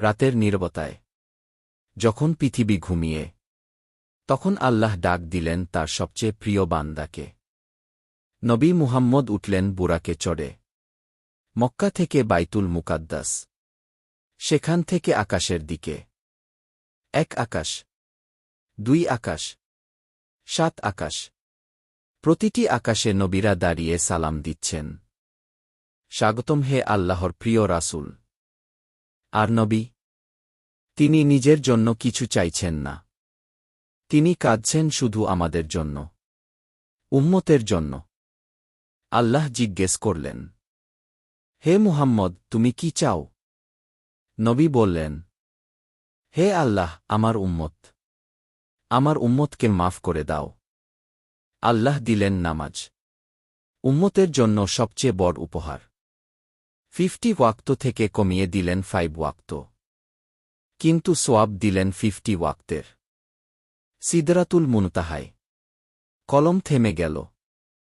রাতের নীরবতায় যখন পৃথিবী ঘুমিয়ে তখন আল্লাহ ডাক দিলেন তার সবচেয়ে প্রিয় বান্দাকে। নবী মুহাম্মদ উঠলেন বুরাকে চড়ে মক্কা থেকে বাইতুল মুকাদ্দাস, সেখান থেকে আকাশের দিকে। 1 আকাশ, 2 আকাশ, 7 আকাশ। প্রতিটি আকাশে নবীরা দাঁড়িয়ে সালাম দিচ্ছেন, স্বাগতম হে আল্লাহর প্রিয় রাসূল। আর নবী, তিনি নিজের জন্য কিছু চাইছেন না, তিনি কাঁদছেন শুধু আমাদের জন্য, উম্মতের জন্য। আল্লাহ জিজ্ঞেস করলেন, হে মুহাম্মদ, তুমি কি চাও? নবী বললেন, হে আল্লাহ, আমার উম্মতকে মাফ করে দাও। আল্লাহ দিলেন নামাজ, উম্মতের জন্য সবচেয়ে বড় উপহার। 50 ওয়াক্ত থেকে কমিয়ে দিলেন 5 ওয়াক্ত, কিন্তু সোয়াব দিলেন 50 ওয়াক্তের। সিদরাতুল মুনতাহায় কলম থেমে গেল।